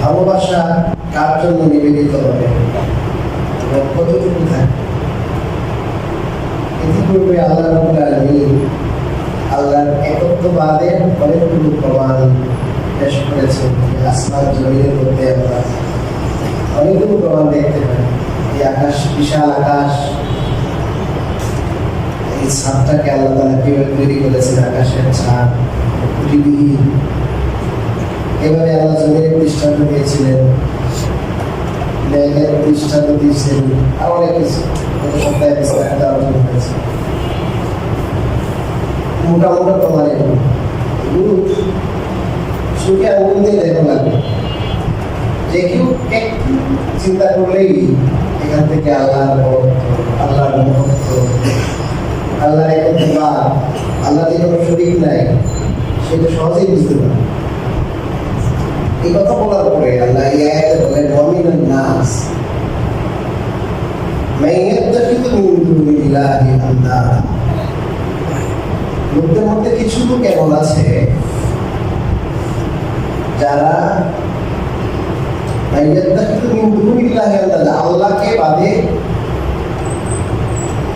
ভালোবাসা কার জন্য নিবেদিত হবে, কতটুকু থাকে? ইতিপূর্বে আল্লাহ রাব্বুল আলামিন আল্লাহর একত্ববাদের অনেকগুলো প্রমাণ পেশ করেছেন। আসমান জমিনের মধ্যে আমরা অনেকগুলো প্রমাণ দেখতে পাই। এই আকাশ, বিশাল আকাশ, এই ছাদটাকে আল্লাহ তাআলা কিভাবে তৈরি করেছেন, আকাশের ছাদ পৃথিবীহীন। এবারে আল্লাহ জমিনের দৃষ্টান্ত দিয়েছিলেন, মেঘের দৃষ্টান্ত দিয়েছেন, আর অনেক কিছু সপ্তাহে বিস্তারিত আলোচনা হয়েছে। মোটা মোটা প্রমাণ এগুলো সুখে আঙুল দিয়ে দেখো লাগবে। যে কেউ একটু চিন্তা করলেই এখান থেকে আল্লাহর আল্লাহর মহত্ব, আল্লাহর একত্ববাদ, আল্লাহ যে কোনো শরীক নাই, সেটা সহজেই বুঝতে পারে। এই কথা বলার পরে আল্লাহ এই আয়াতে বলেন ওয়ামিনান নাস মান ইয়াত্তাখিযু মিন দুনিল্লাহি আনদাদা। লোকদের মধ্যে কিছু লোক এমন আছে যারা মান ইয়াত্তাখিযু মিন দুনিল্লাহি আনদাদা, আল্লাহকে বাদে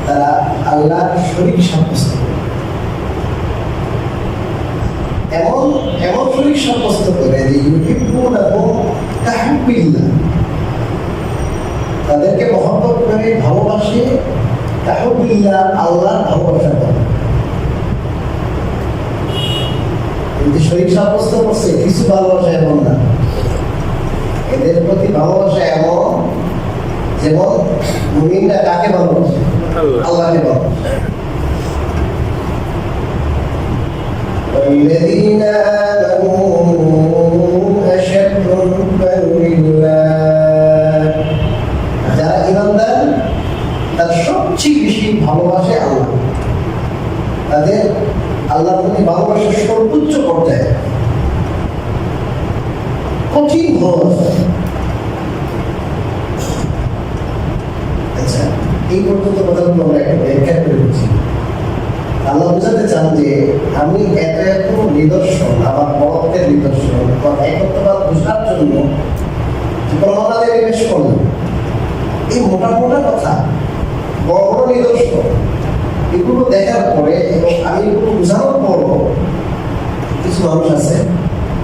তারা আল্লাহর শরীক সাব্যস্ত করে। এমন শরীক সাব্যস্ত করে যে ইউহিব্বুনাহুম কাহুব্বিল্লাহ, তাদেরকে মহব্বত করে, ভালোবাসে, কাহুব্বিল্লাহ, আল্লাহর ভালোবাসা করে। কিন্তু শরীক সাব্যস্ত করছে, কিছু ভালোবাসা এমন না। এদের প্রতি ভালোবাসা এমন যেমন মুমিনরা কাকে ভালোবাসে? আল্লাহকে ভালোবাসে। والذين آمنوا أشد حبا لله, যারা ঈমানদার তার সবচেয়ে বেশি ভালোবাসে আল্লাহ, তাদের আল্লাহর প্রতি ভালোবাসার সর্বোচ্চ পর্যায়ে। কঠিন ভালোবাসা। আচ্ছা, এই পর্যন্ত কথাগুলো আমরা একটা ব্যাখ্যা করে বুঝি। আল্লাহ বোঝাতে চান যে আমি এত এত নিদর্শন, আমার বড়ত্বের নিদর্শন, একত্ববাদ বোঝার জন্য প্রমাণাদি পেশ করলাম। এই মোটা মোটা কথা, বড় বড় নিদর্শন, এগুলো দেখার পরে এবং আমি এগুলো বোঝানোর পর কিছু মানুষ আছে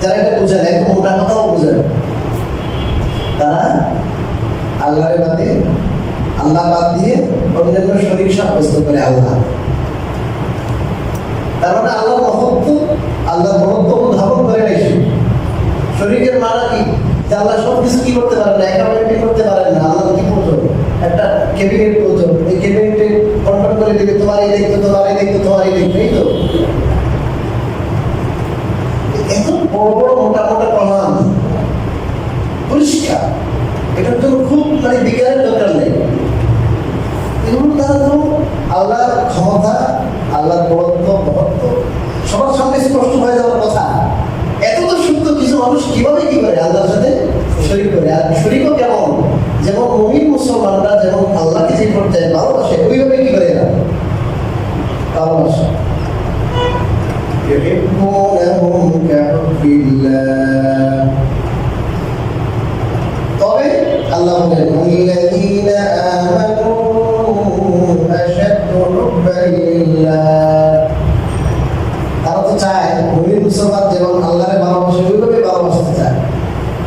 যারা এটা বোঝেন, একদম মোটা কথাও বোঝেন, তারা আল্লাহরে বাদে, আল্লাহ বাদ দিয়ে অন্যান্য শরীর সাব্যস্ত করে আল্লাহ। তার মানে আল্লাহর মহত্ব, আল্লাহর মহত্ব ধারণ করে নাই। শরীরের মানা কি? যে আল্লাহ সব কিছু কি করতে পারেন না, একাডেমিক করতে পারেন না। আল্লাহ কি প্রয়োজন? একটা ক্যাবিনেট প্রয়োজন, এই ক্যাবিনেটে কন্ট্রোল করে দিবে, তোমার এই দেখতো, তোমার এই দেখতো, তোমার এই দেখতো, এই তো। এত বড় বড় মোটা মোটা প্রমাণ পরিষ্কার, এটার জন্য খুব মানে বিজ্ঞানের দরকার নেই। এগুলো তারা তো আল্লাহর ক্ষমতা, আল্লাহর বড়ত্ব, মহত্ব সবার সামনে স্পষ্ট হয়ে যাওয়ার কথা। এত তো সত্য কিছু মানুষ কিভাবে কি করে আল্লাহর সাথে শরীক করে। আর শরীকও কেমন? যেমন মুমিন মুসলমানরা যেমন আল্লাহকে যে পর্যায়ে ভালোবাসে, ওইভাবে কি করে এরা ভালোবাসে। তবে আল্লাহ বলেন আল্লাযীনা আমানু আশাদ্দু হুব্বান লিল্লাহ। তারা তো চায় মুমিন মুসলমান যেমন আল্লাহরে ভালোবাসে ওইভাবে ভালোবাসতে চায়।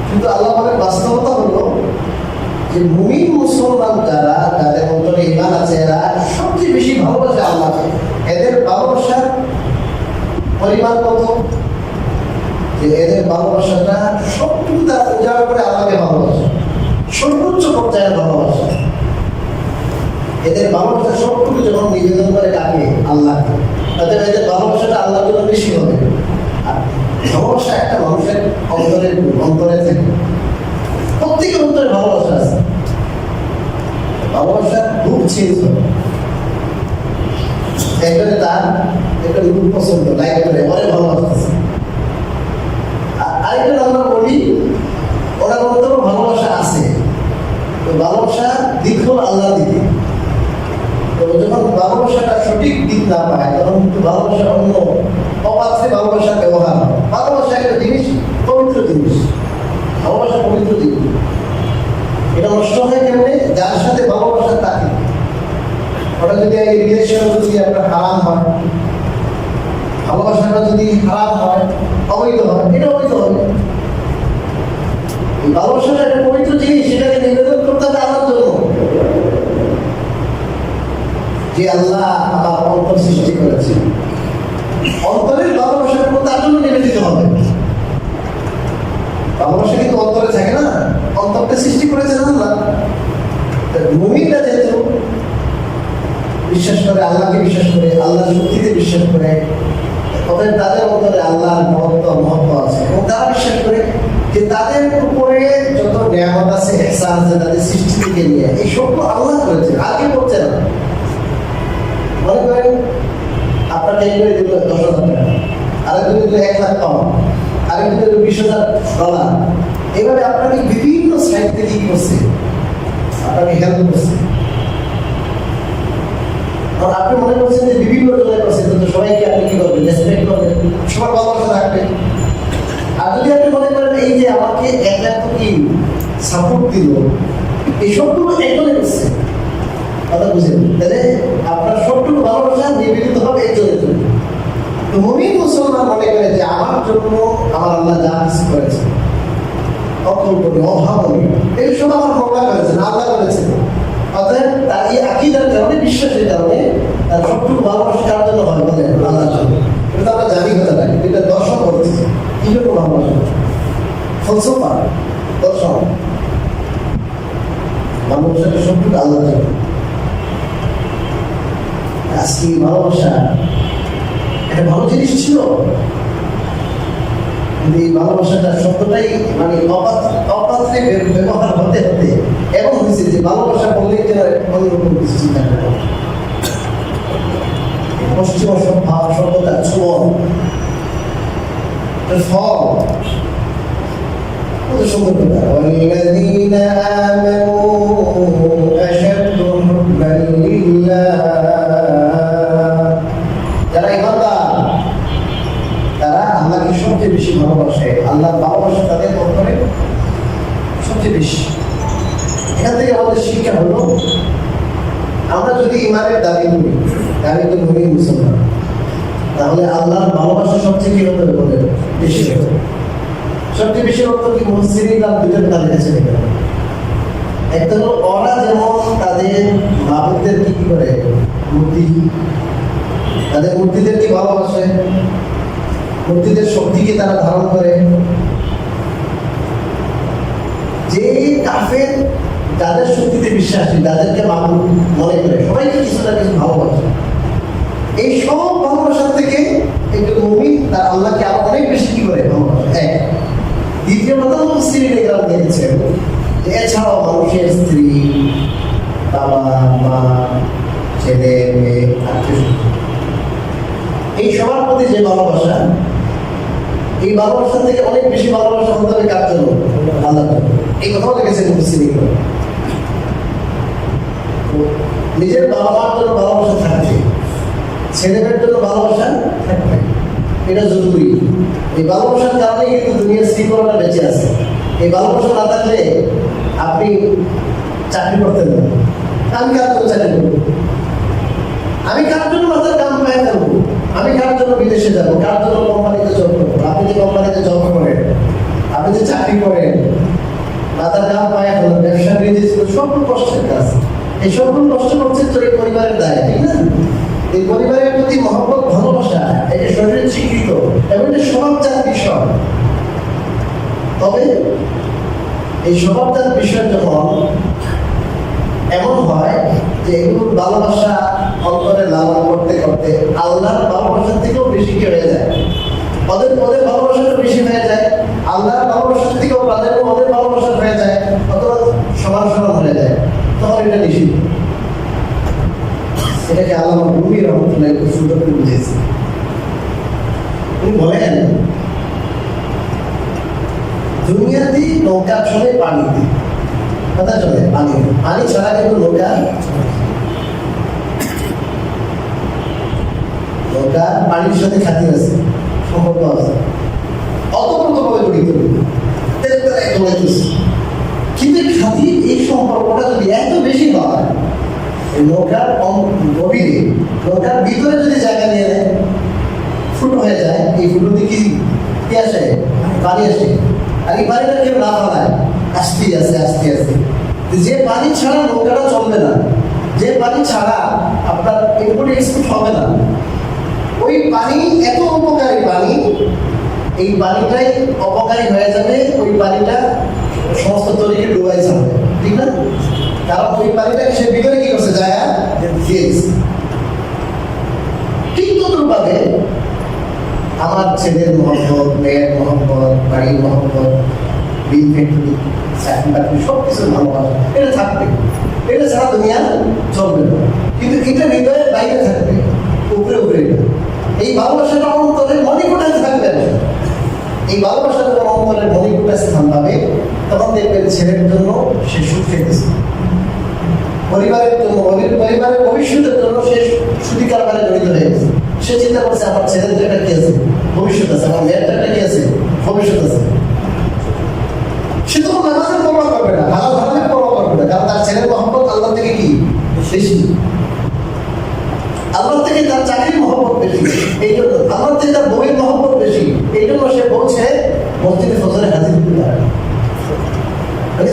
কিন্তু আল্লাহ বলেন বাস্তবতা হলো যে মুমিন মুসলমান যারা, যাদের অন্তরে ঈমান আছে, এরা সবচেয়ে বেশি ভালোবাসে আল্লাহকে। এদের ভালোবাসার পরিমাণ কত? যে এদের ভালোবাসাটা সবটুকু তারা উজাড় করে আল্লাহকে ভালোবাসে, সর্বোচ্চ পর্যায়ের ভালোবাসা। এদের ভালোবাসা সবটুকু যখন নিবেদন করে ডাকে আল্লাহকে, তাদের এদের ভালোবাসাটা আল্লাহর জন্য বেশি হবে। আর ভালোবাসা একটা মানুষের অন্তরে থেকে, প্রত্যেকের অন্তরে ভালোবাসা আছে। ভালোবাসা খুব চেঞ্জ হবে। একবারে তার একটা রূপ পছন্দ, লাইক করে অনেক ভালোবাসতেছে। আরেকটা আমরা বলি ওনার অন্তরেও ভালোবাসা আছে, ভালোবাসা দিক হল আল্লাহ দিকে। তো যখন ভালোবাসাটা সঠিক দিক না পায়, তখন কিন্তু ভালোবাসা অন্য অপাত্রে ভালোবাসার ব্যবহার হয়। ভালোবাসা একটা জিনিস, পবিত্র জিনিস, ভালোবাসা পবিত্র জিনিস। এটা নষ্ট হয় কেমনে? যার সাথে ভালোবাসা তাকে, ওটা যদি এই রিলেশন যদি আপনার হারাম হয়, ভালোবাসাটা যদি হারাম হয়, অবৈধ হয়, এটা অবৈধ হবে। ভালোবাসাটা একটা পবিত্র জিনিস, সেটাকে নিবেদন করতে হবে আল্লাহর জন্য। যে আল্লাহ আমার অন্তর সৃষ্টি করেছে, অন্তরের ভালোবাসা তার জন্য নিবেদিত হবে। ভালোবাসা কিন্তু অন্তরে থাকে না, অন্তরটা সৃষ্টি করেছেন আল্লাহ। মুমিনরা যেহেতু বিশ্বাস করে, আল্লাহকে বিশ্বাস করে, আল্লাহর শক্তিতে বিশ্বাস করে, তবে তাদের অন্তরে আল্লাহর মহত্ব আছে। এবং তারা বিশ্বাস করে যে তাদের উপরে যত নিয়ামত আছে, ইহসান আছে, তাদের সৃষ্টি থেকে নিয়ে এই সবগুলো আল্লাহ করেছে, আগে করছে না। মনে করেন আপনার ট্যাঙ্কে দিল 10,000 টাকা, আরেকজন দিল 1 লাখ পাউন্ড, আরেকজন দিল $20,000। এভাবে আপনাকে বিভিন্ন সাইড থেকে কি করছে, আপনাকে হেল্প করছে। আর আপনি মনে করছেন যে বিভিন্ন জনের করছে, কিন্তু সবাইকে আপনি কি করবেন? রেসপেক্ট করবেন, সবার ভালোবাসা থাকবেন। আর যদি আপনি মনে করেন এই যে আমাকে এত কি সাপোর্ট দিল, এই সবটুকু একজনে করছে, কথা বুঝেন, তাহলে আপনার সবটুকু ভালোবাসা নিবেদিত হবে একজনের জন্য। তো মুমিন মুসলমান মনে করে যে আমার জন্য আমার আল্লাহ যা কিছু করেছে, অকল্পনীয়, অভাবনীয়, এই সব আমার মৌলা করেছেন, আল্লাহ করেছেন। অতএব তার এই আকীদার কারণে, বিশ্বাসের কারণে তার সবটুকু ভালোবাসা কার জন্য হয় বলেন? আল্লাহর জন্য। এটা আমরা জানি কথাটা, কিন্তু এটা দর্শন করছে কি জন্য ভালোবাসা, ফলসফা, দর্শন। ভালোবাসাটা সবটুকু আল্লাহর জন্য। আজকে ভালোবাসা একটা ভালো জিনিস ছিল, কিন্তু এই ভালোবাসাটা শব্দটাই মানে অপাত্রে ব্যবহার হতে হতে এমন হয়েছে যে ভালোবাসা বললেই যেন অন্যরকম কিছু চিন্তা করে। পশ্চিম সভ্যতা চুমন ফল কত সুন্দর কথা। والذين آمنوا أشد حبا لله। যারা ইমানদার তারা আল্লাহকে সবচেয়ে বেশি ভালোবাসে, আল্লাহর ভালোবাসা তাদের অন্তরে সবচেয়ে বেশি। এখান থেকে আমাদের শিক্ষা হলো, আমরা যদি ইমানের দাবি করি, আমি তো মুমিন মুসলমান, তাহলে আল্লাহর ভালোবাসা সবচেয়ে কি হতে হবে? বেশি হবে। সবচেয়ে বেশি অর্থ কি মুফাসসিরিন আর দুইটা তাদের কাছে লেখা। একটা হলো ওরা যেমন তাদের মাবুদদেরকে কি করে, মূর্তি, তাদের মূর্তিদেরকে ভালোবাসে, মূর্তিদের শক্তিকে তারা ধারণ করে। যে কাফের যাদের শক্তিতে বিশ্বাসী, তাদেরকে মাবুদ মনে করে, সবাইকে কিছু না কিছু ভালোবাসে। এই সব ভালোবাসার থেকে একজন মুমিন তার আল্লাহকে আরো অনেক বেশি কি করে ভালোবাসে। এক। দ্বিতীয় কথা মুফাসসিরিনে কেরাম দেখেছেন যে এছাড়াও মানুষের স্ত্রী, বাবা মা, ছেলে মেয়ে, আত্মীয়-স্বজন, এই সবার প্রতি যে ভালোবাসা, এই ভালোবাসা থেকে অনেক বেশি ভালোবাসা হতে হবে কার জন্য? আল্লাহর জন্য। এই কথাও লিখেছেন মুফাসসিরিনে। নিজের বাবা মার জন্য ভালোবাসা থাকবে, ছেলেমেয়ের জন্য ভালোবাসা থাকবে, এটা জরুরি। এই ভালোবাসার কারণে কিন্তু দুনিয়ার শৃঙ্খলাটা বেঁচে আছে। এই ভালোবাসা না থাকলে আপনি চাকরি করতেন না। আমি কার জন্য চাকরি করবো? আমি কার জন্য মাথার কাম পায়ে ফেলবো? আমি কার জন্য বিদেশে যাবো? কার জন্য কোম্পানিতে জব করবো? আপনি যে কোম্পানিতে জব করেন, আপনি যে চাকরি করেন, মাথার কাম পায়ে ফেলেন, ব্যবসা বিজনেস সব কষ্টের কাজ। এই সবগুলো কষ্ট করছে তো এই পরিবারের দায়, ঠিক না? এই পরিবারের প্রতি মহব্বত, ভালোবাসা, এটা শরীরের স্বীকৃত এবং এটা স্বভাবজাত বিষয়। তবে এই স্বভাবজাত বিষয় যখন এমন হয় যে এগুলোর ভালোবাসা অন্তরে লালন করতে করতে আল্লাহর ভালোবাসার থেকেও বেশি কি হয়ে যায়, ওদের ভালোবাসাটা বেশি হয়ে যায়, আল্লাহর ভালোবাসার থেকেও ওদের ভালোবাসা হয়ে যায়, অথবা সমান সমান হয়ে যায়, তখন এটা নিষিদ্ধ। এটাকে আল্লামা রুমি রহমতুল্লাহ খুব সুন্দর করে বুঝিয়েছে। উনি বলেন, দুনিয়াতে নৌকা চলে পানিতে, কথা চলে পানিতে, পানি ছাড়া কিন্তু নৌকা পানির সাথে খাতির আছে, সম্পর্ক আছে, অতপ্রতভাবে জড়িত। কিন্তু খাতির, এই সম্পর্কটা যদি এত বেশি হয়, নৌকার গভীরে, নৌকার ভিতরে যদি জায়গা নিয়ে নেয়, ফুটো হয়ে যায়, এই ফুটোতে কি আসে? পানি আসে। আর এই পানিটা কেউ না ফেলায়, আস্তে আছে আস্তে আস্তে। যে পানি ছাড়া নৌকাটা চলবে না, যে পানি ছাড়া আপনার ইনপুট এক্সপোর্ট হবে না, ওই পানি এত উপকারী পানি, এই পানিটাই অপকারী হয়ে যাবে, ওই পানিটা সমস্ত তরিকে ডুবাই যাবে, ঠিক না? কারণ ওই পানিটাকে সে ভিতরে কি করছে? জায়গা দিয়েছে। ঠিক তদ্রুপভাবে আমার ছেলের মহব্বত, মেয়ের মহব্বত, বাড়ির মহব্বত, বিল ফ্যাক্টরি, চাকরি বাকরি, সব কিছু ভালোবাসা, এটা থাকবে। এটা ছাড়া দুনিয়া চলবে না। কিন্তু এটা হৃদয়ের বাইরে থাকবে, উপরে উপরে এটা। এই ভালোবাসাটা অন্তরের মণিকোটায় থাকবে না। এই ভালোবাসা যখন অন্তরের মণিকোটায় স্থান পাবে, তখন দেখবেন ছেলের জন্য সে সুখ পেতেছে, পরিবারের জন্য, পরিবারের ভবিষ্যতের জন্য সে সুদী কারবারে জড়িত হয়ে গেছে। সে চিন্তা করছে আমার ছেলের একটা কি আছে, ভবিষ্যৎ আছে, আমার মেয়ের একটা কি আছে, ভবিষ্যৎ আছে। সে তখন নামাজের পরোয়া করবে না, হালাল হারামের পরোয়া করবে না, কারণ তার ছেলের মহব্বত আল্লাহ থেকে কি বেশি, আল্লাহ থেকে তার চাকরির মহব্বত বেশি, এই জন্য আল্লাহ থেকে তার বউয়ের মহব্বত বেশি, এই জন্য সে বলছে মসজিদে ফজরে হাজির হতে পারে।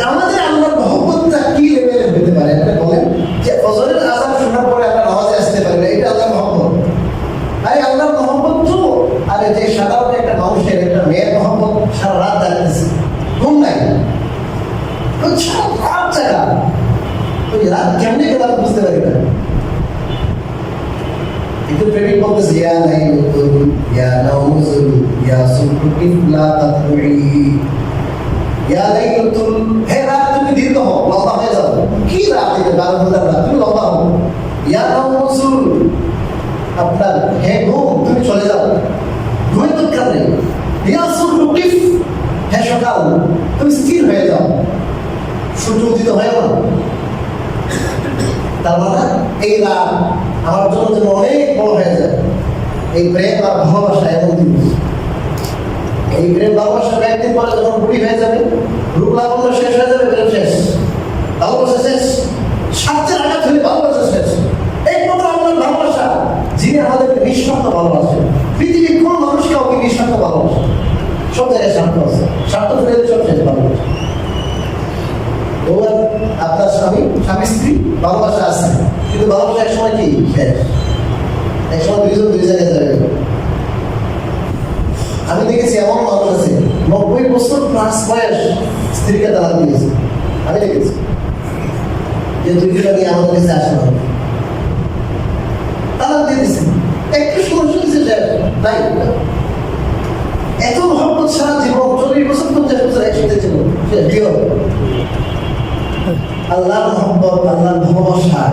আমাদের আল্লাহর মহব্বতটা কি লেভেলের হতে পারে? আপনি বলেন যে ফজরের আযান শোনার পরে আমরা নামাজে আসতে পারি না, এটা আল্লাহর মহব্বত? আরে আল্লাহর মহব্বত তো, আরে যে সাধারণ একটা মানুষের, একটা মেয়ের মহব্বত সারা রাত জাগতেছে, ঘুম নাই, সারা রাত জাগা, ওই রাত কেমনে গেল বুঝতে পারি না। একটু প্রেমিক বলতেছে, ইয়া লাইলুল ইয়া নাউজুল ইয়া সুবহুল লা তাতলুই, ইয়া লাইলুল, হে রাত তুমি দীর্ঘ হও, লম্বা হয়ে যাও। কি রাত? এটা 12 ঘন্টার রাত, তুমি লম্বা হও। ইয়া নাউজুল, আপনার হে ঘুম তুমি চলে যাও, ঘুমের দরকার নেই। ইয়া সুবহুল, হে সকাল তুমি স্থির হয়ে যাও, সূর্য উদিত হয়ে না। তার মানে এই রাত আমার জন্য যেন অনেক বড় হয়ে যায়। এই প্রেম আর ভালোবাসা এমন জিনিস, এই প্রেম ভালোবাসা একদিন পরে যখন বুড়ি হয়ে যাবে, রূপ লাবণ্য শেষ হয়ে যাবে, প্রেম শেষ, ভালোবাসা শেষ, স্বার্থের আঘাত হলে ভালোবাসা শেষ। একমাত্র আমাদের ভালোবাসা, যিনি আমাদেরকে নিঃস্বার্থ ভালোবাসেন। পৃথিবীর কোন মানুষ কাউকে নিঃস্বার্থ ভালোবাসে? সব জায়গায় স্বার্থ আছে, স্বার্থ ফেলে সব শেষ ভালোবাসা। এবার আপনার স্বামী স্ত্রী ভালোবাসা আছে, কিন্তু ভালোবাসা এক সময় কি শেষ, এক সময় দুইজন দুই জায়গায় যাবে। আমি দেখেছি এমন মানুষ আছে 90 বছর প্লাস বয়স স্ত্রীকে তালাক দিয়েছে। আমি দেখেছি যে দুই দিন আগে আমাদের কাছে আসে না, তালাক দিয়ে দিচ্ছে, একটু সমস্যা দিচ্ছে নাই। এত মহব্বত সারা জীবন 40 বছর 50 বছর একসাথে ছিল, আল্লাহর মহব্বত, আল্লাহর ভালোবাসা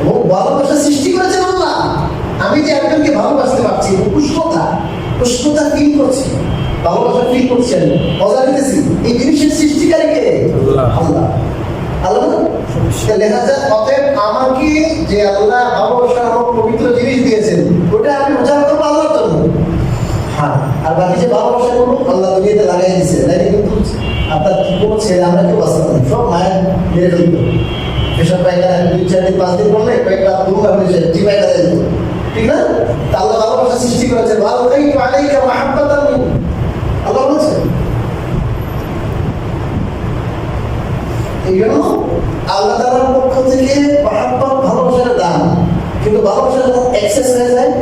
এবং ভালোবাসা সৃষ্টি করেছেন আল্লাহ। আমি যে একজনকে ভালোবাসতে পারছি, উষ্ণতা ফিল করছি, ভালোবাসা ফিল করছি, আমি মজা নিতেছি, এই জিনিসের সৃষ্টিকারী কে? আল্লাহ। আল্লাহ লেখা যায়, অতএব আমাকে যে আল্লাহ ভালোবাসা আমার পবিত্র জিনিস দিয়েছেন, ওটা আমি উজাড় করবো আল্লাহর জন্য। হ্যাঁ, আর বাকি যে ভালোবাসা করবো আল্লাহ দুনিয়াতে লাগাই দিচ্ছে, তাই কিন্তু আপনার কোনো ছেলে আমরা কেউ বাঁচতে পারি, সব মায়ের মেরে ফেলবো। এসব পায়খানা 2-4 দিন 5 দিন করলে কয়েকটা দুর্গা হয়েছে, টিপাইটা দেয়, ঠিক না? আল্লাহ ভালোবাসা সৃষ্টি করেছেন, আল্লাহ বলছেন। এই জন্য আল্লাহ তাআলার পক্ষ থেকে মহব্বত ভালোবাসার দান, কিন্তু ভালোবাসা যখন এক্সেস হয়ে যায়,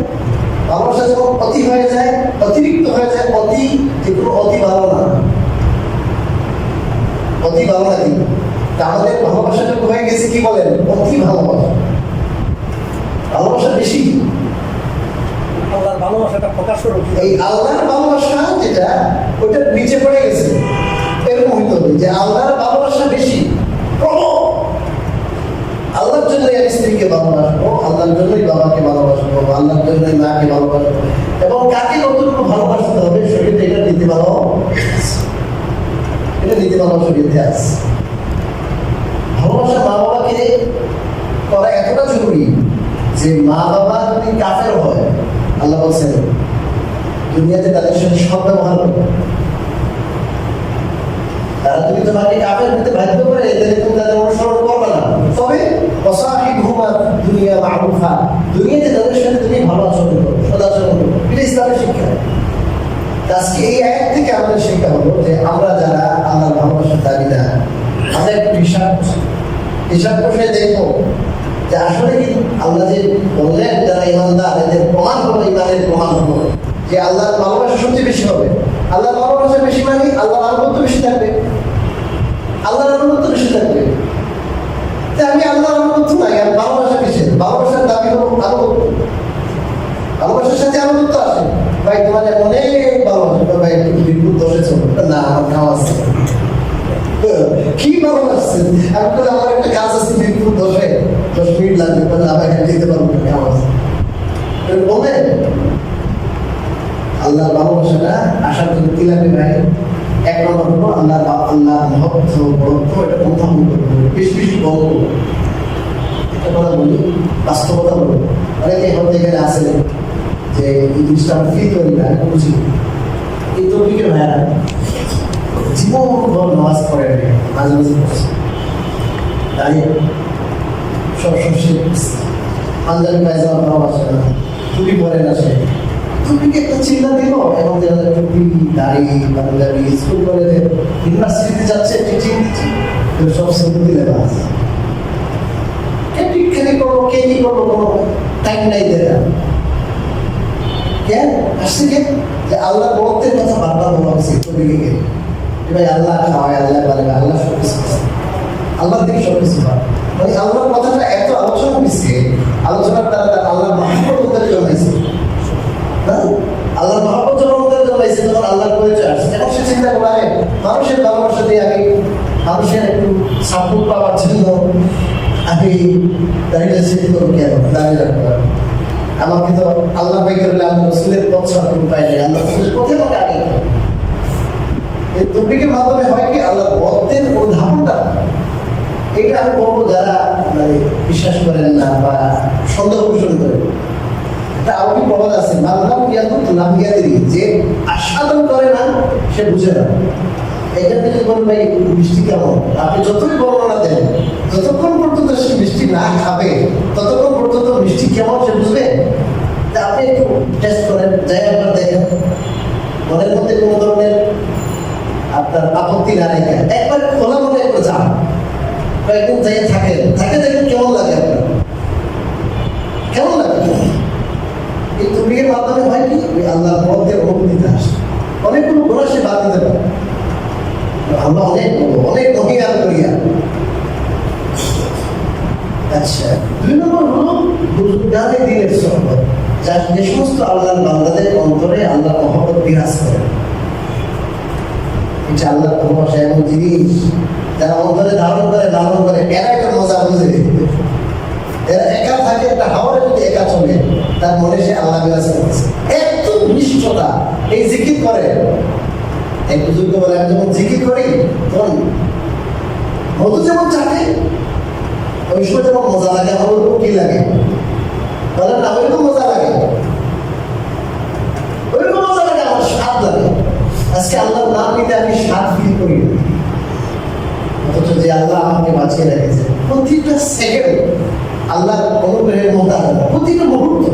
ভালোবাসা যখন অতি হয়ে যায়, অতিরিক্ত হয়ে যায়, যেগুলো অতি ভালো না, অতি ভালো না। কিন্তু আমাদের ভালোবাসাটুকু হয়ে গেছে কি বলেন, অতি ভালোবাসা, ভালোবাসা বেশি। আল্লাহর ভালোবাসাটা প্রকাশ করো, এই আল্লাহর ভালোবাসা যেটা, ওটা নিচে পড়ে গেছে, এরকম হইতে হবে যে আল্লাহর ভালোবাসা বেশি। আল্লাহর জন্যই আমি স্ত্রীকে ভালোবাসবো, আল্লাহর জন্যই বাবাকে ভালোবাসবো, আল্লাহর জন্যই মাকে ভালোবাসবো, এবং কাকে কতটুকু ভালোবাসতে হবে শরীরে এটা নীতি ভালো, এটা নীতি ভালো শরীরে আছে। ভালোবাসা মা বাবাকে করা এতটা জরুরি যে মা বাবা যদি কাফের হয়, আল্লাহ বলছেন দুনিয়াতে তাদের সাথে সদ্ব্যবহার করবে। তারা যদি তোমাকে কাফের হতে বাধ্য করে, তাহলে তুমি তাদের অনুসরণ করবে না। তবে ওয়াসাহিবহুমা দুনিয়া মারুফা, দুনিয়াতে তাদের সাথে তুমি ভালো আচরণ করো, সদাচরণ করো, এটা ইসলামের শিক্ষা। আজকে এই আয়াত থেকে আমাদের শিক্ষা হলো যে আমরা যারা আল্লাহর ভালোবাসার দাবিদার, আমরা একটু হিসাব বসে দেখবো যে আসলে কি আল্লাহ যে বললেন যারা ইমানদার, এদের প্রমাণ হলো, ইমানের প্রমাণ হলো যে আল্লাহর ভালোবাসা সবচেয়ে বেশি হবে। আল্লাহর ভালোবাসা বেশি মানে আল্লাহর আনুগত্য বেশি থাকবে, আল্লাহর আনুগত্য বেশি থাকবে। আমি আল্লাহর আনুগত্য নাই, আমি ভালোবাসা কিসের? ভালোবাসার দাবি হলো আনুগত্য, ভালোবাসার সাথে আনুগত্য আসে। ভাই তোমার অনেক ভালোবাসা, ভাই বিদ্যুৎ দোষেছ না, আমার কাজ আছে, কি ভালোবাসছেন? আমি বলে আমার একটা কাজ আছে, বিদ্যুৎ দোষে 10 মিনিট লাগবে, বলে আবার এখানে যেতে পারবো না, কাজ আছে বলেন। আল্লাহর ভালোবাসাটা আসার জন্য কি লাগবে ভাই? এক নম্বর হলো আল্লাহ মহত্ব বরত্ব, এটা অনুধাবন করতে হবে, বেশি বেশি বলব। একটা কথা বলি, বাস্তবতা বলবো, অনেকে হয়তো এখানে আসেন যে এই জিনিসটা আমরা ফিল করি না, বুঝি। এই তৌফিকের ভাইয়ারা জীবন ভর নামাজ পড়ে, মাঝে মাঝে পড়ছে, তাই সবসময় পাঞ্জাবি পায়জামা ভালোবাসে না, টুপি পরে না, সে টুপিকে একটা চিন্তা দিল, এবং টুপি দাড়ি পাঞ্জাবি স্কুল কলেজে ইউনিভার্সিটিতে যাচ্ছে, টিচিং দিচ্ছে, সব সম্পত্তি লেবা আছে, খেলি করবো, কে কি করবো, কোনো টাইম নাই দেয়। কেন আসছে? কে যে আল্লাহ বলতের কথা বারবার বলা হচ্ছে টপিকে, ভাই আল্লাহ খাওয়ায়, আল্লাহ বলে, আল্লাহ সবকিছু, আল্লাহ থেকে সবকিছু পায়। মানে আল্লাহর কথাটা এত আলোচনা হয়েছে, আলোচনার দ্বারা আল্লাহর মহব্বত ওদের জন্মাইছে, আল্লাহর মহব্বত যখন ওদের জন্মাইছে, তখন আল্লাহর পরিচয় আসছে। এখন সে চিন্তা করে মানুষের ভালোবাসা দিয়ে আমি মানুষের একটু সাপোর্ট পাওয়ার জন্য আমি দাঁড়িয়ে সেটি করবো, কেন দাঁড়িয়ে রাখতে পারবো? আমাকে তো আল্লাহ ভাই করলে আল্লাহ রসুলের পথ সাপোর্ট পাই নাই, আল্লাহ রসুলের পথে আমাকে আগে এই তৌফিকের মাধ্যমে হয় কি আল্লাহ পথের অনুধাবনটা, এটা আমি বলবো যারা মানে বিশ্বাস করেন না বা সন্দেহ পোষণ করেন। একটা আরবি প্রবাদ আছে, মাল্লাম ইয়াকুত লাম ইয়াদরি, যে আস্বাদন করে না সে বুঝে না। এখান থেকে বলবেন ভাই মিষ্টি কেমন, আপনি যতই বর্ণনা দেন, যতক্ষণ পর্যন্ত সে মিষ্টি না খাবে ততক্ষণ পর্যন্ত মিষ্টি কেমন সে বুঝবে তা আপনি একটু টেস্ট করেন, যাই আপনার দেখেন মনের মধ্যে কোনো ধরনের আপনার আপত্তি না রেখে একবার খোলা মনে করে যান, কয়েকদিন যাই থাকেন, থাকে দেখেন কেমন লাগে আপনার, কেমন লাগে। এই তবলিগের মাধ্যমে হয় কি, ওই আল্লাহর পথের অনুভূতিতে আসে, অনেকগুলো গোনা সে বাদ দিতে পারে। আমরা অনেক মহিয়ান করিয়া। আচ্ছা, 2 নম্বর হলো বুজুর্গানে দিনের সহবত, যার যে সমস্ত আল্লাহর বান্দাদের অন্তরে আল্লাহ মহব্বত বিরাজ করে। এটা আল্লাহর ভালোবাসা এমন জিনিস যারা অন্তরে ধারণ করে লালন করে, এরা একটা মজা বুঝে। এরা একা থাকে, একটা হাওয়ারে যদি একা চলে তার মনে সে আল্লাহ বিরাজ করতেছে, এত নিষ্ঠতা। এই জিকির করে এক বুজুর্গ বলে, আমি যখন জিকির করি তখন মধু যেমন চাটে ওই সময় যেমন মজা লাগে, আমার ওরকম কি লাগে বলেন না, ওইরকম মজা লাগে, ওইরকম মজা লাগে, আমার স্বাদ লাগে। আজকে আল্লাহর নাম নিতে আমি স্বাদ ফিল করি, অথচ যে আল্লাহ আমাকে বাঁচিয়ে রেখেছে প্রতিটা সেকেন্ড আল্লাহর অনুগ্রহের মোতাবেক, প্রতিটা মুহূর্ত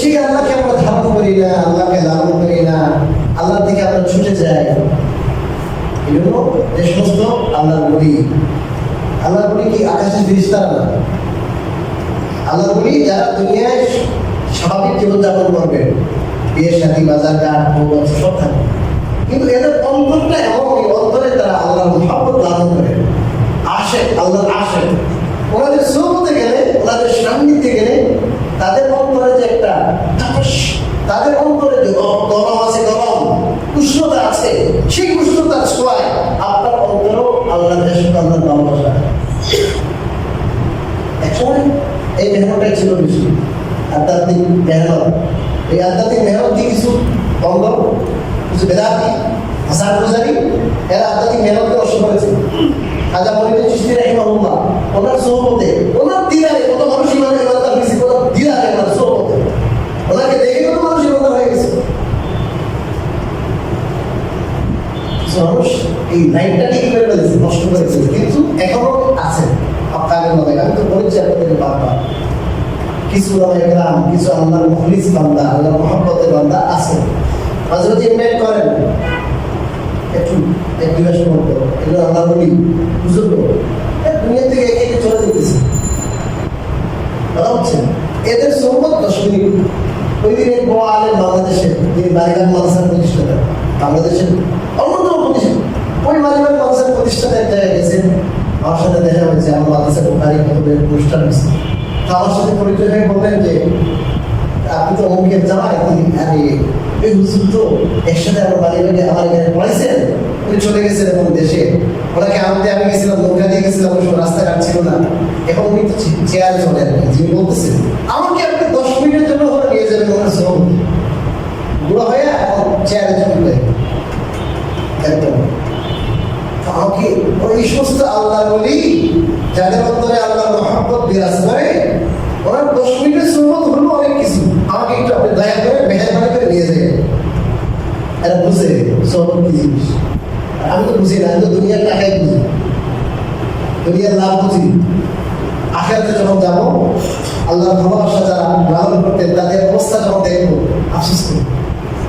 সেই আল্লাহকে আমরা ধারণ করি না, আল্লাহকে লালন করি না, আল্লাহর দিকে আমরা ছুটে যাই। এই জন্য যে সমস্ত আল্লাহর বলি কি আকাশের ফেরেশতারা না, আল্লাহর বলি যারা দুনিয়ায় স্বাভাবিক জীবনযাপন করবে, বিয়ে শাদী বাজার ঘাট সব থাকে, কিন্তু এদের অন্তরটা এমন, এই অন্তরে তারা আল্লাহর মহব্বত লালন করে, আসে আল্লাহর আসে। ওনাদের সোহবতে গেলে, ওনাদের সান্নিধ্যে গেলে তাদের অন্তরে যে একটা তাদের অন্তরে যে গরম আছে, গরম উষ্ণতা আছে, সেই উষ্ণতার ছোঁয়ায় আপনার অন্তরও আল্লাহর দেশ, আল্লাহর ভালোবাসা। একসময় এই মেহনতটাই ছিল বেশি, আধ্যাত্মিক মেহনত। এই আধ্যাত্মিক মেহনত দিয়ে কিছু বন্ধ, কিছু বেদাতি হাসান গুজারি, এরা আধ্যাত্মিক মেহনতকে নষ্ট করেছে। খাজা মঈনুদ্দিন চিশতি রাহিমাহুল্লাহ, ওনার সোহবতে, ওনার দিদারে কত মানুষ ইমানে ইমানদার হয়েছে, কত দিদারে ওনার সোহবতে, ওনাকে দেখে কত মানুষ ইমানদার হয়ে গেছে। মানুষ এই লাইনটাকে কি করে ফেলেছে, নষ্ট করেছে, কিন্তু এখনো আছে আপনাদের মধ্যে। আমি তো বলেছি আপনাদেরকে বারবার, কিছু গ্রাম, কিছু আল্লাহর মুখলিস বান্দা, আল্লাহর মহব্বতের বান্দা আছে। মাঝে মাঝে ইনভাইট করেন, একটু এক দুই মাস মতো এগুলো আল্লাহ বলি বুঝুন, দুনিয়া থেকে একে চলে যেতেছে, কথা হচ্ছে এদের সোহবত 10 মিনিট। ওই দিন এক বড় আলেম বাংলাদেশের, যিনি মালিবাগ মাদ্রাসার প্রতিষ্ঠাতা, বাংলাদেশের অন্যতম প্রতিষ্ঠান, ওই মালিবাগ মাদ্রাসার প্রতিষ্ঠাতা এক জায়গায় গেছেন, আমার সাথে দেখা হয়েছে, আমার মাদ্রাসার বোখারি খতমের অনুষ্ঠান হয়েছে। আমার সাথে পরিচয় হয়ে বললেন যে আপনি তো অমুকের জামাই, আরে ওই হুজুর তো একসাথে আমার মালিবাগে আমার এখানে পড়াইছেন, উনি চলে গেছেন এখন দেশে, ওনাকে আনতে আমি গেছিলাম, নৌকা দিয়ে গেছিলাম, ওই সময় রাস্তাঘাট ছিল না, এখন উনি তো চেয়ারে চলে আর কি। যিনি বলতেছেন আমাকে আপনি 10 মিনিটের জন্য ওরা নিয়ে যাবেন, ওনার সব বুড়ো হয়ে এখন চেয়ারে চলে একদম। আমাকে ওই সমস্ত আল্লাহ বলি যাদের অন্তরে আল্লাহর মহব্বত বিরাজ করে, ওনার 10 মিনিটের সুন্নত হলো অনেক কিছু, আমাকে একটু আপনি দয়া করে মেহরবানি করে নিয়ে যাবেন। এরা বুঝে সোহবত কি জিনিস, আমি তো বুঝি না, আমি তো দুনিয়ার টাকাই বুঝি, দুনিয়ার লাভ বুঝি। আখিরাতে যখন যাবো, আল্লাহর ভালোবাসা যারা লালন করতেন তাদের অবস্থা যখন দেখবো, আফসোস করবো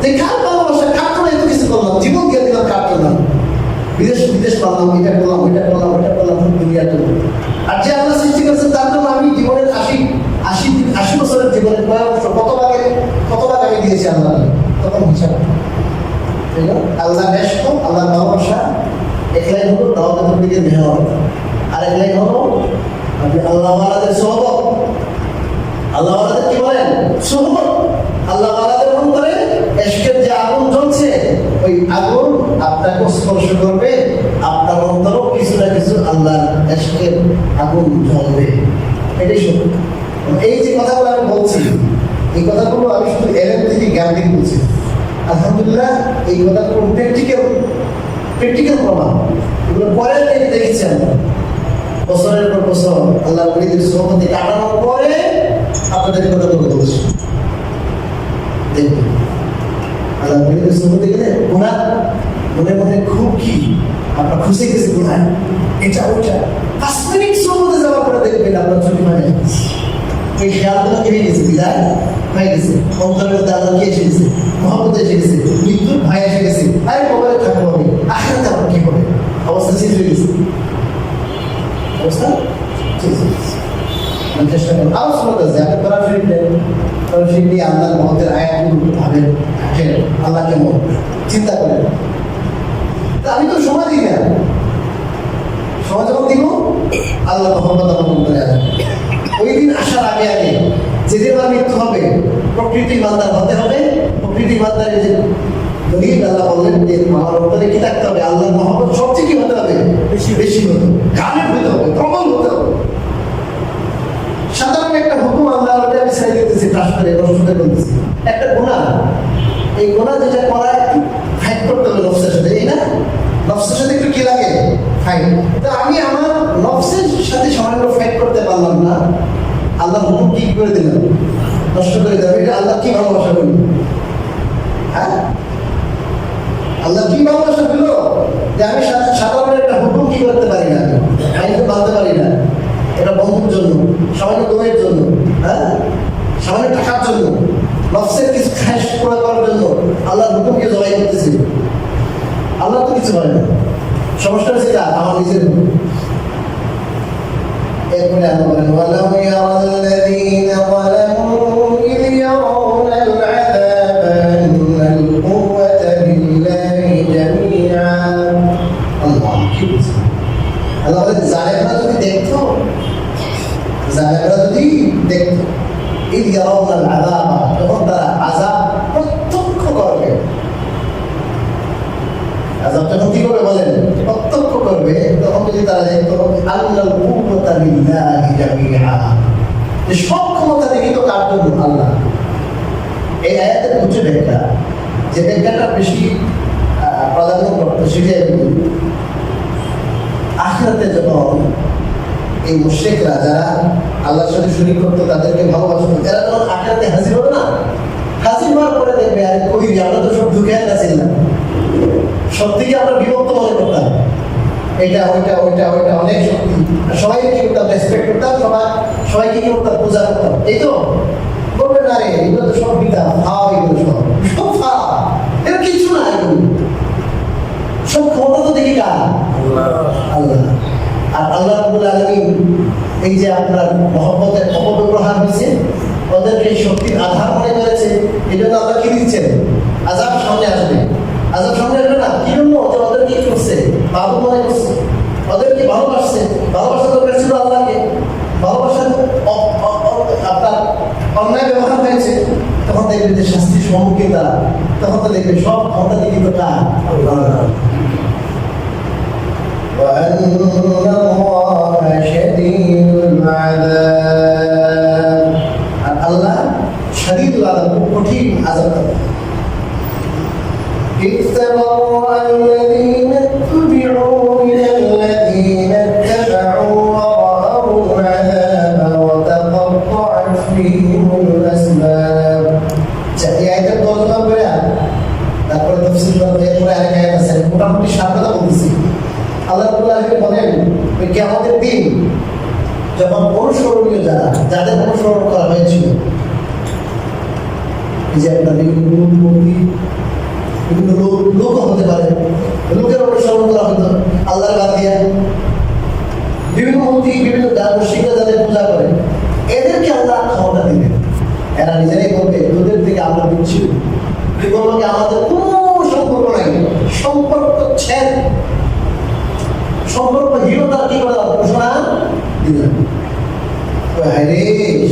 যে কার ভালোবাসা, কার জন্য এত কিছু করলাম, জীবন দিয়ে দিলাম কার জন্য, বিদেশ পারলাম, এটা করলাম, ওইটা করলাম, ওইটা করলাম, দুনিয়ার জন্য। আর যে আল্লাহ সৃষ্টি করেছেন তার জন্য আমি জীবনের 80 বছরের জীবনের কয়েক বছর কত ভাগ আমি দিয়েছি আল্লাহ, তখন হিসাব। আল্লাহ ব্যস্ত, আল্লাহ ভালোবাসা, এক লাইন হলো দাওয়াতের দিকে মেহনত, আর এক লাইন হলো আপনি আল্লাহ ওয়ালাদের সোহবত। আল্লাহ ওয়ালাদের কি বলেন? সোহবত। আল্লাহ ওয়ালাদের অন্তরে ইশকের যে আগুন জ্বলছে, ওই আগুন আপনাকে স্পর্শ করবে, আপনার অন্তরও কিছু না কিছু আল্লাহর ইশকের আগুন জ্বলবে। এটাই সত্য। এই যে কথাগুলো আমি বলছি, এই কথাগুলো আমি শুধু এলেম থেকে জ্ঞান থেকে বলছি। আলহামদুলিল্লাহ এই কথাগুলো প্র্যাকটিক্যাল প্রমাণ, এগুলো পরে দেখেছি আমরা বছরের পর বছর আল্লাহ ওলিদের সোহবতে কাটানোর পরে আপনাদের কথাগুলো বলছি। দেখুন আল্লাহ ওলিদের সোহবতে গেলে গুনাহ মনে খুব কি আপনার খুশি গেছে, গুনাহ এটা ওইটা 5 মিনিট সোহবতে যাওয়ার পরে দেখবেন আপনার ছুটি মানে এই খেয়ালগুলো কেটে গেছে, বিদায় হয়ে গেছে, অন্তরের মধ্যে আল্লাহ কি এসে গেছে, মহব্বত এসে গেছে, মৃত্যুর ভয় এসে গেছে, আরে কবরে থাকবো আমি, আখেরাতে আমার কি হবে, অবস্থা চেঞ্জ হয়ে গেছে, অবস্থা চেঞ্জ হয়ে গেছে। আমি চেষ্টা করুন আরো শোনাতে আছে, আপনি কোরআন শরীফ নেন, কোরআন শরীফ নিয়ে আল্লাহর মহব্বতের আয়াতগুলো ভাবেন, দেখেন আল্লাহ কেমন, চিন্তা করেন। তা আমি তো সময় দিই না, সময় যখন দিব আল্লাহ মহব্বত আমার অন্তরে আসবে। ওই দিন আসার আগে আগে যেদিন আমার মৃত্যু হবে, প্রকৃতি ইমানদার হতে হবে। প্রকৃতি ইমানদারের যে দলিল আল্লাহ বললেন যে আমার অন্তরে কি থাকতে হবে, আল্লাহর মহব্বত সবচেয়ে কি হতে হবে, বেশি বেশি হতে হবে, গানের হতে হবে, প্রবল হতে হবে। সাধারণ একটা হুকুম আমরা আমি ছেড়ে দিতেছি, ট্রাস করে রসুনতে বলতেছি, একটা গুনাহ, এই গুনাহ যেটা করা একটু ফাইট করতে হবে নফসের সাথে, এই না, নফসের সাথে একটু কি লাগে, ফাইট। তো আমি আমার নফসের সাথে সামান্য ফাইট করতে পারলাম না, আল্লাহ হুকুম কি করে দিলাম, নষ্ট করে দেবে। এটা আল্লাহ কি ভালোবাসা করল, হ্যাঁ, আল্লাহ কি ভালোবাসা পেল যে আমি সাধারণ একটা হুকুম কি করতে পারি না, আইন তো মানতে পারি না, এটা বন্ধুর জন্য, সামান্য দমের জন্য, হ্যাঁ, সামান্য টাকার জন্য, নফসের কিছু খাস পুরো করার জন্য আল্লাহ হুকুমকে জবাই করতেছে। আল্লাহ তো কিছু হয় না, সমস্যা হচ্ছে এটা আমার নিজের। এরপরে আল্লাহ বলেন ওয়ালাউ ইয়ারাল্লাযীনা যালামু ইয ইয়ারাউনা আল-আযাবা আন্নাল কুওয়াতা লিল্লাহি জামিআ। আল্লাহ কি বলছে, আল্লাহ বলেন জালেমরা যদি দেখতো, জালেমরা যদি দেখতো, ইয ইয়ারাউনা আল-আযাবা, তখন তারা আযাব প্রত্যক্ষ করবে। আযাব যখন কি করবে বলেন, প্রত্যক্ষ করবে, তখন যদি তারা দেখতো আল্লাহর কুওয়াতা লিল্লাহি জামিআ, যে সব ক্ষমতা দেখি তো কার জন্য, আল্লাহ। এই আয়াতের উচ্চ ব্যাখ্যা, যে ব্যাখ্যাটা বেশি প্রাধান্য করতো সেটাই আখিরাতে যখন এই মুশরিকরা যারা আল্লাহর সাথে শরীক করতো, তাদেরকে ভালোবাসতো, এরা যখন আখিরাতে হাজির হবে না, হাজির হওয়ার পরে দেখবে আরে কই আমরা তো সব ঢুকে আসছিলাম, সত্যি আমরা বিভক্ত মনে করতাম, এটা ওইটা ওইটা ওইটা অনেক শক্তি, সবাইকে কি করতাম, রেসপেক্ট করতাম, সবাইকে কি করতাম, পূজা করতাম। এই তো বলবে না রে এগুলো তো সব বিদা, ফাও, এগুলো সব সব ফাও, এর কিছু না, এগুলো সব ক্ষমতা তো দেখি কার, আল্লাহ। আর আল্লাহ রাব্বুল আলামিন এই যে আপনার মহব্বতের অপব্যবহার হয়েছে, ওদেরকে এই শক্তির আধার মনে করেছে, এই জন্য আল্লাহ কি দিচ্ছেন, আযাব সামনে আসবে। আযাব সামনে আসবে না কি জন্য, যে ওদের কি করছে, বাবু মনে করছে, ওদেরকে ভালোবাসছে, ভালোবাসা দরকার ছিল আল্লাহকে, ভালোবাসার আপনার অন্যায় ব্যবহার হয়েছে, তখন দেখবে যে শাস্তির সম্মুখীন তারা, তখন তো দেখবে সব ক্ষমতা দিকে তো কার, আল্লাহ। وأن الله شديد العذاب, আল্লাহ শদীদুল আযাব, কঠিন আযাব। إذ تبرأ الذين اتبعوا من الذين اتبعوا ورأوا العذاب وتقطعت بهم الأسباب. এই আয়াতের তর্জমা করে তারপরে তাফসীর করে এরপরে আরেক আয়াত আছে, মোটামুটি সাতটা বলতেছি। আল্লাহ রাব্বুল আলামিন বলেন ওই কিয়ামতের দিন যখন অনুসরণীয় যারা, যাদের অনুসরণ করা হয়েছিল, এই যে আপনার বিভিন্ন মূর্তি, বিভিন্ন লোক হতে পারে, লোকের অনুসরণ করা হতো আল্লাহর বাদ দিয়া, বিভিন্ন মূর্তি, বিভিন্ন মুশরিকরা যাদের পূজা করে, এদেরকে আল্লাহ ক্ষমতা দিবেন। এরা নিজেরাই বলবে তোদের থেকে আমরা বিচ্ছিন্ন, এগুলোকে আমাদের কোনো সম্পর্ক নাই, সম্পর্ক ছেদ, সম্পর্কহীনতার কি করে ঘোষণা দিলেন। আরে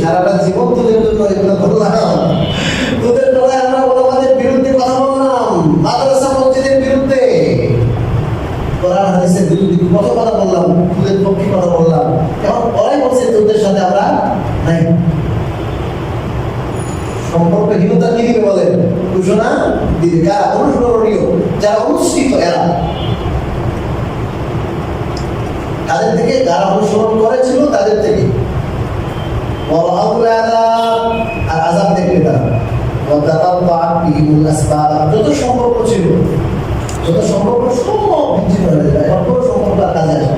সারাটা জীবন তোদের জন্য এগুলো করলাম, তোদের দ্বারা আমরা ওলামাদের বিরুদ্ধে কথা বললাম, মাদ্রাসা মসজিদের বিরুদ্ধে, কোরআন হাদিসের বিরুদ্ধে কত কথা বললাম, তোদের পক্ষে কথা বললাম, এখন ওরাই বলছে তোদের সাথে আমরা নাই। সম্পর্কহীনতা কি দিবে বলেন, ঘোষণা দিবে কারা, অনুসরণীয় যারা অনুসৃত, এরা তাদের থেকে, যারা অনুসরণ করেছিল তাদের থেকে, আর আযাব দেখবে তারা, যত সম্পর্ক ছিল, যত সম্পর্ক সব বিচ্ছিন্ন হয়ে যায়, এখন কোনো সম্পর্ক আর কাজে আসে।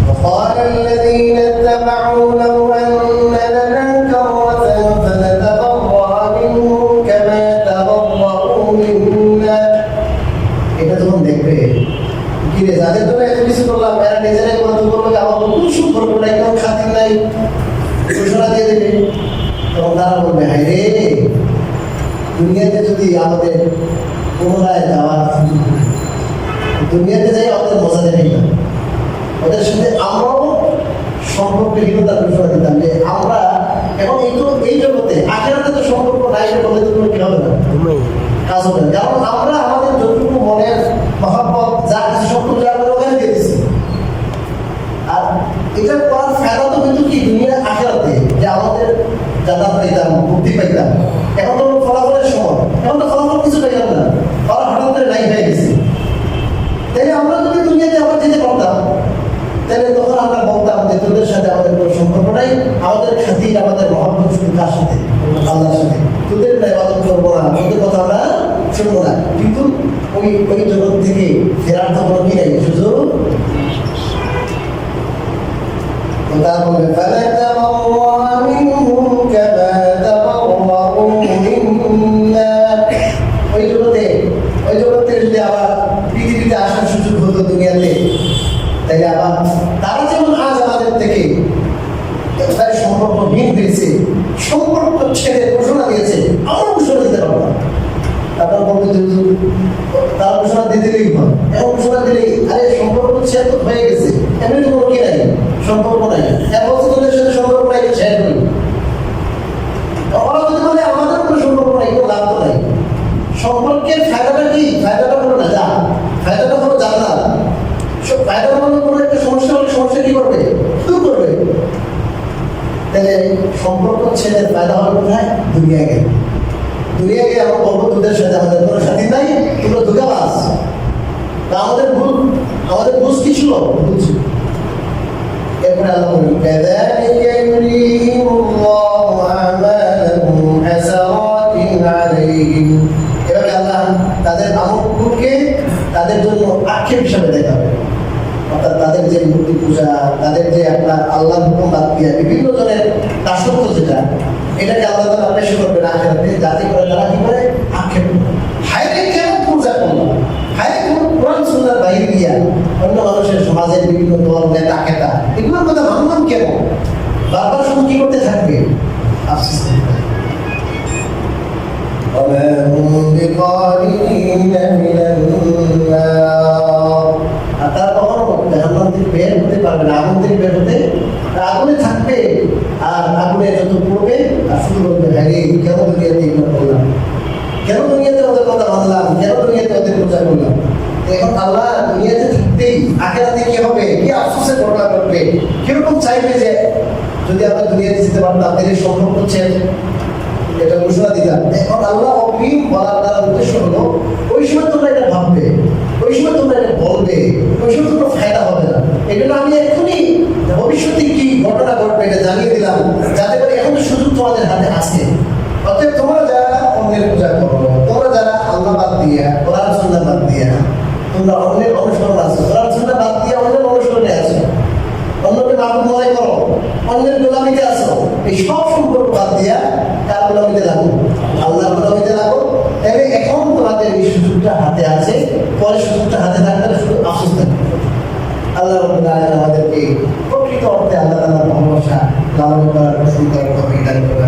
وقال الذين اتبعوا لو أن لنا كرة মিন্না। এটা যখন দেখবে কি রে, যাদের জন্য এত কিছু করলাম, এরা নিজেরাই কত করবে, আমার কোনো সম্পর্ক নাই, কোনো খাতির নাই, ঘোষণা দিয়ে দেবে। তখন তারা বলবে, হায় রে, দুনিয়াতে যদি আমাদের পুনরায় যাওয়ার সুযোগ হয়, দুনিয়াতে যাই আমাদের মজা দেবে না, ওদের সাথে আমরাও সম্পর্কহীনতার ঘোষণা দিতাম যে আমরা এখন এই জগতে আখেরাতে তো সম্পর্ক নাই, বলে তো কোনো কি হবে না, কাজ হবে না। কারণ আমরা আমাদের যতটুকু মনের মহাব্বত যা কিছু সম্পর্ক আমরা ওখানে দিয়ে দিচ্ছি। আর এটা করার ফায়দা তো কিন্তু কি দুনিয়া আখেরাতে, যে আমাদের জান্নাত পাইতাম, মুক্তি পাইতাম। এখন তো ফলাফলের সময়, এখন তো ফলাফল কিছু পাইলাম না, ফলাফল হঠাৎ করে নাই হয়ে গেছে। তাইলে আমরা যদি দুনিয়াতে আবার যেতে পারতাম, তাহলে তখন আমরা বলতাম যে তোদের সাথে আমাদের কোনো সম্পর্ক নাই, আমাদের খাতির আমাদের মহব্বত শুধু কার সাথে, আল্লাহর সাথে। তোদের ইবাদত করবো না, তোদের কথা আমরা শুনবো না। কিন্তু ওই জগৎ থেকে ফেরার তো কোনো কি নাই, সুযোগ। তারপরে فَنَتَبَرَّأَ مِنْهُمْ كَمَا تَبَرَّءُوا مِنَّا। ওই জগতে যদি আবার পৃথিবীতে আসার সুযোগ হতো দুনিয়াতে, তাই আবার তারা যেমন আজ আমাদের থেকে তাদের সম্পর্কহীন হয়েছে, সম্পর্ক ছেড়ে ঘোষণা দিয়েছে, আমরা ঘোষণা দিতে পারবো না। তারপর বলতে তারা ঘোষণা দিতে দিলেই হয়, এমন ঘোষণা দিলেই আরে সম্পর্ক ছেড়ে তো হয়ে গেছে, এমনি তো কোনো কি নাই, সম্পর্ক নাই, এক বছরের সাথে সম্পর্ক নাই, শেয়ার করি। ওরা যদি বলে আমাদের কোনো সম্পর্ক নাই, কোনো লাভ তো নাই। সম্পর্কের ফায়দাটা কি? ফায়দাটা হলো না যা, ফায়দাটা হলো জান্নাত। সব ফায়দা হলো কোনো একটা সমস্যা হলে সমস্যা কি করবে, দূর করবে। তাহলে সম্পর্ক ছেড়ে ফায়দা হলো কোথায়? দুনিয়া গেলে। দুনিয়া গিয়ে আমরা বলবো তোদের সাথে আমাদের কোনো সাথী নাই, তোমরা ধোঁকাবাজ। আমাদের ভুল কি ছিল? বুঝছি। এরপরে আল্লাহ বলেন কাযালিকা ইউরিহিমুল্লাহু আমালাহুম হাসারাতিন আলাইহিম। এভাবে আল্লাহ তাদের আমলগুলোকে তাদের জন্য আক্ষেপ হিসাবে দেখাবে। অর্থাৎ তাদের যে মূর্তি পূজা, তাদের যে আপনার আল্লাহর হুকুম বাদ দিয়া বিভিন্ন জনের দাসত্ব যেটা, এটাকে আল্লাহ তাআলা পেশ করবেন আখিরাতে, যাতে করে তারা কি করে আক্ষেপ করে, হায় রে কেন পূজা করলাম, হায় কোরআন সুন্নাহর বাইরে গিয়া অন্য মানুষের সমাজের বিভিন্ন দল নেতা খেতা এগুলোর কথা ভাবলাম কেন, বারবার শুধু কি করতে থাকবে, আফসোস করতে থাকবে। وما هم بخارجين من النار। আর তারা কখনো জাহান্নাম থেকে বের হতে পারবে না, আগুন থেকে বের হতে, আগুনে থাকবে আর আগুনে যত পড়বে আর শুধু বলবে হ্যাঁ কেন দুনিয়াতে এগুলো করলাম, কেন দুনিয়াতে ওদের কথা মানলাম, কেন দুনিয়াতে ওদের পূজা করলাম। এখন আল্লাহ দুনিয়াতে থাকতেই আখিরাতে কি হবে, কি আফসোসের ঘটনা ঘটবে, কিরকম চাইবে যে যদি আমরা দুনিয়াতে যেতে পারতাম তাহলে সম্পর্ক ছেড়ে এটা ঘোষণা দিতাম। এখন আল্লাহ অগ্রিম বলার দ্বারা উদ্দেশ্য হলো ওই সময় তোমরা এটা ভাববে, ওই সময় তোমরা এটা বলবে, ওই সময় তোমরা ফায়দা হবে না। এই জন্য আমি এখনই ভবিষ্যতে কি ঘটনা ঘটবে এটা জানিয়ে দিলাম, যাতে করে এখন সুযোগ তোমাদের হাতে আছে। অতএব তোমরা যারা অন্যের পূজা করো, তোমরা যারা আল্লাহ বাদ দিয়া, কোরআন সুন্নাহ বাদ দিয়া তোমরা অন্যের অনুসরণ আছো, কোরআন সুন্নাহ বাদ দিয়া অন্যের অনুসরণে আছো, অন্যকে মাহবুব মনে করো, অন্যের গোলামিতে আছো, এই সব সম্পর্ক বাদ দিয়া কার গোলামিতে লাগো, আল্লাহর গোলামিতে লাগো। তবে এখন তোমাদের এই সুযোগটা হাতে আছে, পরে সুযোগটা হাতে থাকলে শুধু আফসোস থাকবে। আল্লাহ রাব্বুল আলামিন আমাদেরকে প্রকৃত অর্থে আল্লাহ তাআলার ভালোবাসা লালন করার সুযোগ দান করুন।